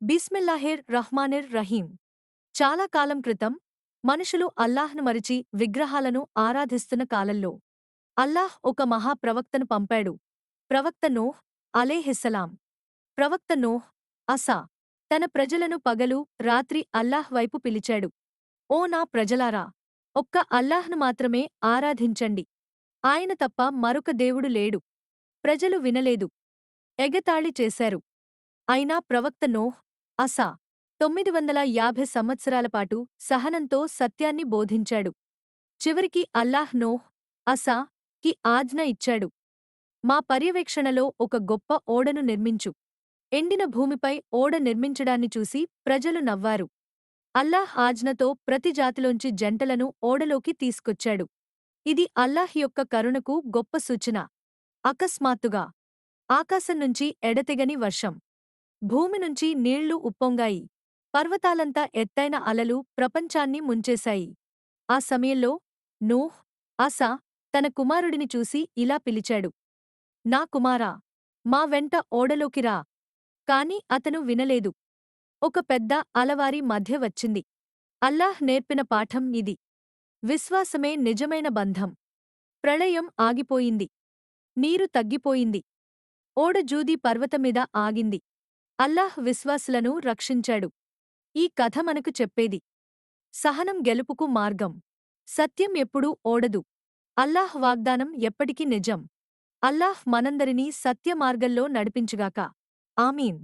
బిస్మిల్లాహిర్ రహ్మానిర్ రహీం. చాలా కాలం క్రితం మనుషులు అల్లాహ్ను మరిచి విగ్రహాలను ఆరాధిస్తున్న కాలంలో అల్లాహ్ ఒక మహా ప్రవక్తను పంపాడు. ప్రవక్త నూహ్ అలైహిస్సలాం. ప్రవక్త నూహ్ అసా తన ప్రజలను పగలు రాత్రి అల్లాహ్ వైపు పిలిచాడు. ఓ నా ప్రజలారా! ఒక్క అల్లాహ్ను మాత్రమే ఆరాధించండి. ఆయన తప్ప మరొక దేవుడు లేడు. ప్రజలు వినలేదు. ఎగతాళి చేశారు. అయినా ప్రవక్త నూహ్ అసా 950 సంవత్సరాల పాటు సహనంతో సత్యాన్ని బోధించాడు. చివరికి అల్లాహ్ నూహ్ అసా కి ఆజ్ఞ ఇచ్చాడు. మా పర్యవేక్షణలో ఒక గొప్ప ఓడను నిర్మించు. ఎండిన భూమిపై ఓడ నిర్మించడాన్ని చూసి ప్రజలు నవ్వారు. అల్లాహ్ ఆజ్ఞతో ప్రతి జాతిలోంచి జంటలను ఓడలోకి తీసుకొచ్చాడు. ఇది అల్లాహ్ యొక్క కరుణకు గొప్ప సూచన. అకస్మాత్తుగా ఆకాశం నుంచి ఎడతెగని వర్షం, భూమి నుంచి నీళ్లు ఉప్పొంగాయి. పర్వతాలంతా ఎత్తైన అలలు ప్రపంచాన్ని ముంచేశాయి. ఆ సమయంలో నూహ్ అసా తన కుమారుడిని చూసి ఇలా పిలిచాడు. నా కుమారా! మా వెంట ఓడలోకి రా. కాని అతను వినలేదు. ఒక పెద్ద అలవారి మధ్య వచ్చింది. అల్లాహ్ నేర్పిన పాఠం ఇది. విశ్వాసమే నిజమైన బంధం. ప్రళయం ఆగిపోయింది. నీరు తగ్గిపోయింది. ఓడ జూది పర్వతమీద ఆగింది. అల్లాహ్ విశ్వాసులను రక్షించాడు. ఈ కథ మనకు చెప్పేది సహనం గెలుపుకు మార్గం. సత్యం ఎప్పుడూ ఓడదు. అల్లాహ్ వాగ్దానం ఎప్పటికీ నిజం. అల్లాహ్ మనందరినీ సత్య మార్గంలో నడిపించుగాక. ఆమీన్.